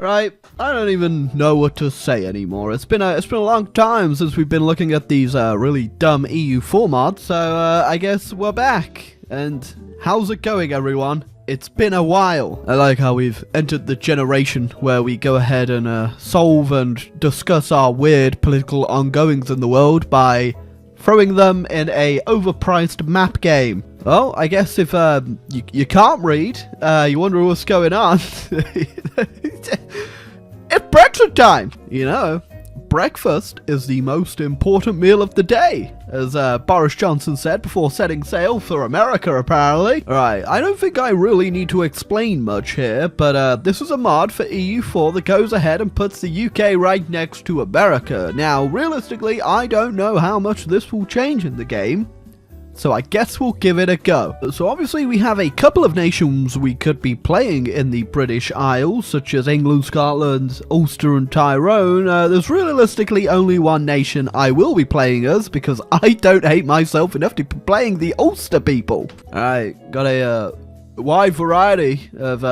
Right, I don't even know what to say anymore. It's been a long time since we've been looking at these really dumb EU4 mods, so I guess we're back. And how's it going, everyone? It's been a while. I like how we've entered the generation where we go ahead and solve and discuss our weird political ongoings in the world by throwing them in a overpriced map game. Well, I guess if you can't read, you wonder what's going on. It's Brexit time! You know, breakfast is the most important meal of the day, as Boris Johnson said before setting sail for America, apparently. Alright, I don't think I really need to explain much here, but this is a mod for EU4 that goes ahead and puts the UK right next to America. Now, realistically, I don't know how much this will change in the game, so I guess we'll give it a go. So obviously we have a couple of nations we could be playing in the British Isles, such as England, Scotland, Ulster and Tyrone. There's realistically only one nation I will be playing as, because I don't hate myself enough to be playing the Ulster people. Alright, got a wide variety of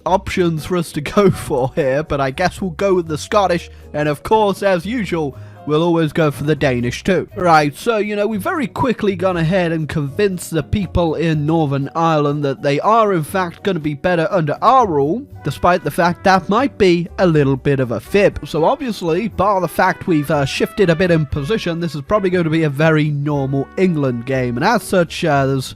options for us to go for here, but I guess we'll go with the Scottish, and of course, as usual, we'll always go for the Danish too. Right, so, you know, we've very quickly gone ahead and convinced the people in Northern Ireland that they are in fact going to be better under our rule, despite the fact that might be a little bit of a fib. So obviously, bar the fact we've shifted a bit in position, this is probably going to be a very normal England game, and as such, there's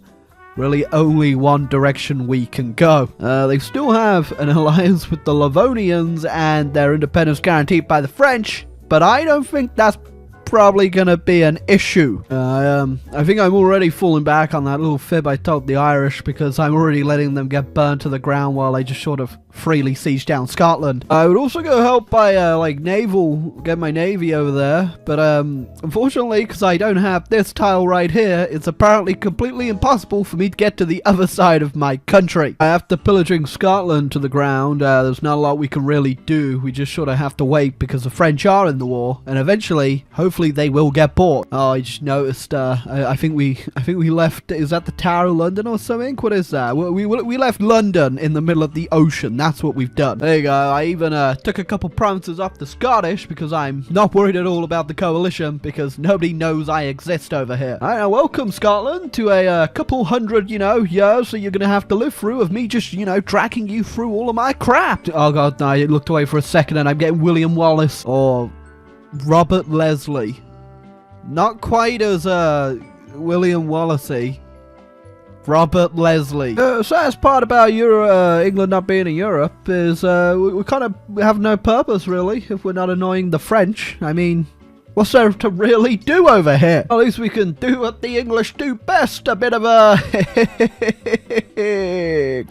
really only one direction we can go. They still have an alliance with the Livonians and their independence guaranteed by the French, but I don't think that's probably gonna be an issue. I think I'm already falling back on that little fib I told the Irish, because I'm already letting them get burned to the ground while they just sort of freely siege down Scotland. I would also go help by like get my navy over there, but unfortunately, because I don't have this tile right here, it's apparently completely impossible for me to get to the other side of my country. After pillaging Scotland to the ground, there's not a lot we can really do. We just sort of have to wait because the French are in the war, and eventually, hopefully, they will get bought. Oh, I just noticed. I think we left. Is that the Tower of London or something? What is that? We left London in the middle of the ocean. That's what we've done. There you go. I even took a couple provinces off the Scottish because I'm not worried at all about the coalition, because nobody knows I exist over here. All right, welcome Scotland to a couple hundred, years that you're gonna have to live through of me just, dragging you through all of my crap. Oh god, no! I looked away for a second and I'm getting William Wallace or Robert Leslie. Not quite as William Wallacey. Robert Leslie. Saddest part about England not being in Europe is we kind of have no purpose, really, if we're not annoying the French. I mean, what's there to really do over here? At least we can do what the English do best, a bit of a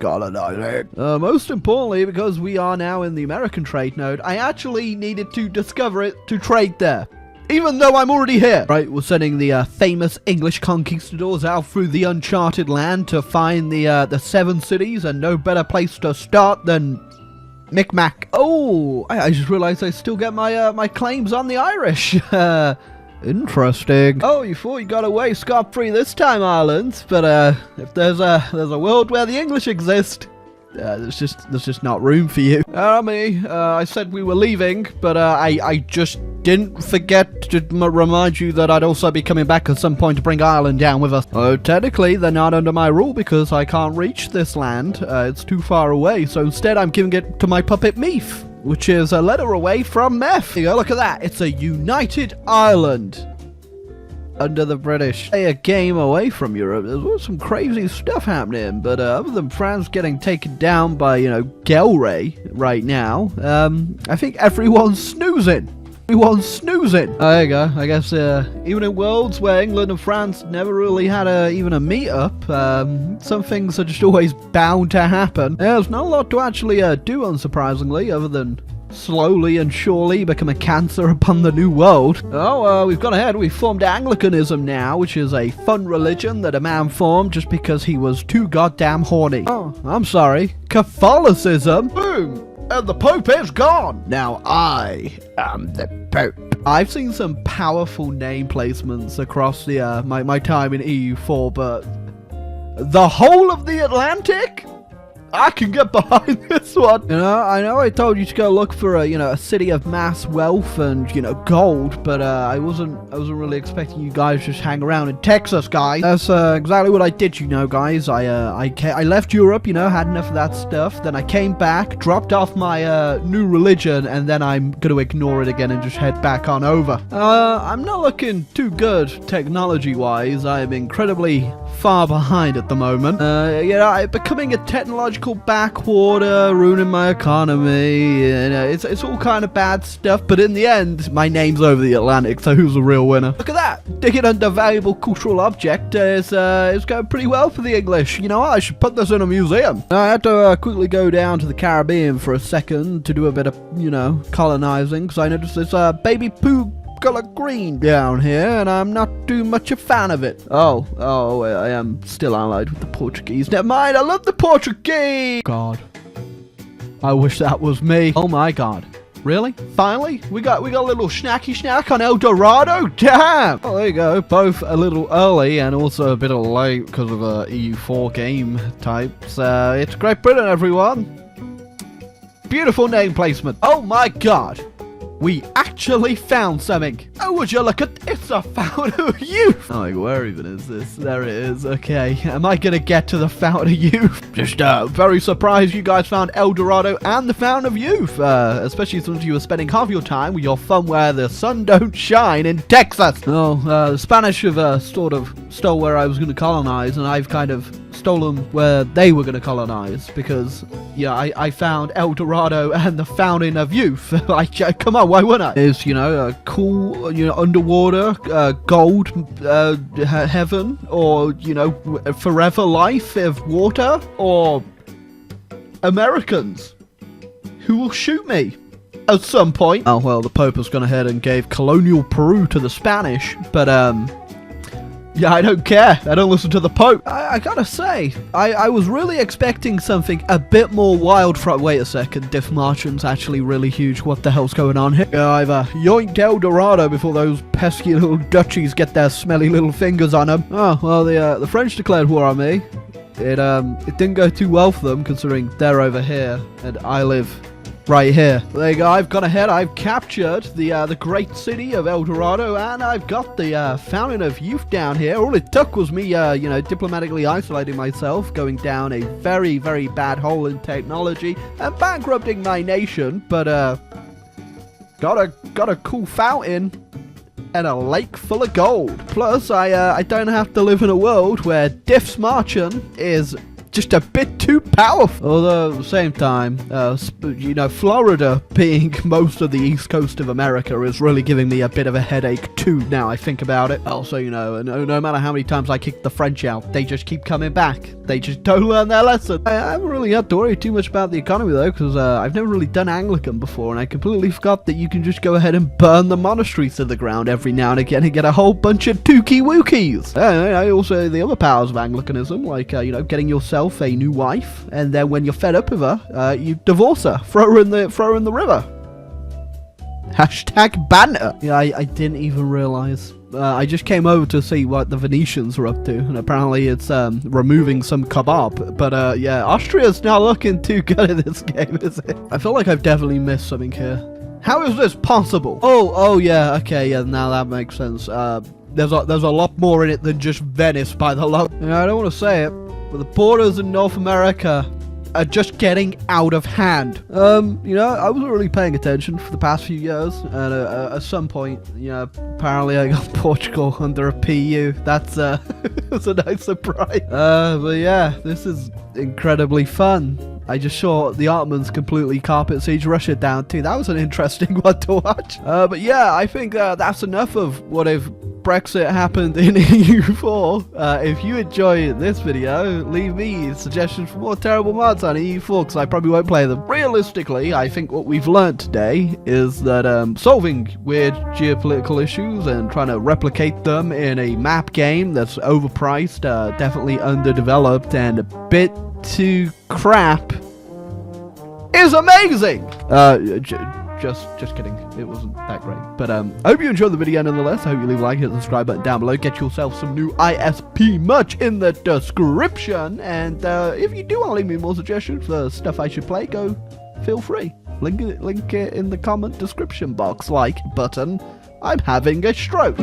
colonizing. Most importantly, because we are now in the American trade node, I actually needed to discover it to trade there, even though I'm already here. Right, we're sending the famous English conquistadors out through the uncharted land to find the 7 cities, and no better place to start than Micmac. Oh, I just realized I still get my my claims on the Irish. Interesting. Oh, you thought you got away scot-free this time, Ireland, but if there's a world where the English exist, there's just not room for you. I said we were leaving, but I just didn't forget to remind you that I'd also be coming back at some point to bring Ireland down with us. Oh, technically, they're not under my rule because I can't reach this land. It's too far away, so instead I'm giving it to my puppet Meath, which is a letter away from Meth. Here you go, look at that. It's a united Ireland under the British. A game away from Europe. There's some crazy stuff happening, but other than France getting taken down by, Gelray right now, I think everyone's snoozing. Everyone's snoozing. Oh, there you go. I guess even in worlds where England and France never really had even a meet-up, some things are just always bound to happen. There's not a lot to actually do, unsurprisingly, other than slowly and surely become a cancer upon the new world. Oh, we've gone ahead. We've formed Anglicanism now, which is a fun religion that a man formed just because he was too goddamn horny. Oh, I'm sorry. Catholicism? Boom! And the Pope is gone! Now I am the Pope. I've seen some powerful name placements across the my time in EU4, but the whole of the Atlantic? I can get behind this one. You know, I told you to go look for a city of mass wealth and, gold, but I wasn't really expecting you guys to just hang around in Texas, guys. That's exactly what I did, guys. I left Europe, had enough of that stuff. Then I came back, dropped off my new religion, and then I'm gonna ignore it again and just head back on over. I'm not looking too good technology-wise. I'm incredibly far behind at the moment. I'm becoming a technological backwater, ruining my economy. It's all kind of bad stuff, but in the end, my name's over the Atlantic, so who's the real winner? Look at that! Digging under valuable cultural object is going pretty well for the English. You know what? I should put this in a museum. I had to quickly go down to the Caribbean for a second to do a bit of, colonizing, because I noticed this baby poo color green down here, and I'm not too much a fan of it. Oh, I am still allied with the Portuguese. Never mind, I love the Portuguese! God. I wish that was me. Oh my god. Really? Finally? We got a little snacky snack on El Dorado? Damn! Oh, there you go. Both a little early and also a bit late because of EU4 game types. It's Great Britain, everyone. Beautiful name placement. Oh my god. We actually found something. Oh, would you look at it's a Fountain of Youth. Oh, like, where even is this? There it is. Okay, am I gonna get to the Fountain of Youth? Just very surprised you guys found El Dorado and the Fountain of Youth, especially since you were spending half your time with your fun where the sun don't shine in Texas. Oh, the Spanish have sort of stole where I was gonna colonize, and I've kind of stolen where they were going to colonize, because I found El Dorado and the Fountain of Youth. Like, come on, why wouldn't I? Is a cool underwater gold heaven, or forever life of water, or Americans who will shoot me at some point. Oh well, the Pope has gone ahead and gave colonial Peru to the Spanish, but yeah, I don't care. I don't listen to the Pope. I gotta say, I was really expecting something a bit more wild from... Wait a second, Diff Marchand's actually really huge. What the hell's going on here? I've yoinked El Dorado before those pesky little Dutchies get their smelly little fingers on them. Oh, well, the French declared war on me. It didn't go too well for them, considering they're over here and I live right here. There you go. I've gone ahead. I've captured the great city of El Dorado, and I've got the Fountain of Youth down here. All it took was me, diplomatically isolating myself, going down a very, very bad hole in technology, and bankrupting my nation. But got a cool fountain and a lake full of gold. Plus, I don't have to live in a world where Diff's Marchand is just a bit too powerful. Although at the same time, Florida being most of the east coast of America is really giving me a bit of a headache too now I think about it. Also, no matter how many times I kick the French out, they just keep coming back. They just don't learn their lesson. I haven't really had to worry too much about the economy though, because I've never really done Anglican before, and I completely forgot that you can just go ahead and burn the monasteries to the ground every now and again and get a whole bunch of dookie wookies. Also, the other powers of Anglicanism, like, getting yourself a new wife, and then when you're fed up with her, you divorce her, throw her in the river. Hashtag banter. Yeah, I didn't even realize. I just came over to see what the Venetians are up to, and apparently it's removing some kebab. But yeah, Austria's not looking too good at this game, is it? I feel like I've definitely missed something here. How is this possible? Oh yeah, okay, yeah, now that makes sense. There's a lot more in it than just Venice by the look. I don't want to say it, but the borders in North America are just getting out of hand. I wasn't really paying attention for the past few years, and at some point, apparently I got Portugal under a PU. That's that's a nice surprise. But yeah, this is incredibly fun. I just saw the Ottomans completely carpet siege Russia down too. That was an interesting one to watch. But yeah, I think that's enough of what if Brexit happened in EU4. If you enjoy this video, leave me suggestions for more terrible mods on EU4, because I probably won't play them. Realistically, I think what we've learned today is that solving weird geopolitical issues and trying to replicate them in a map game that's overpriced, definitely underdeveloped, and a bit too crap is amazing. just kidding. It wasn't that great. But I hope you enjoyed the video nonetheless. I hope you leave a like, hit the subscribe button down below. Get yourself some new ISP merch in the description. And if you do want to leave me more suggestions for stuff I should play, go feel free. Link it in the comment description box. Like button. I'm having a stroke.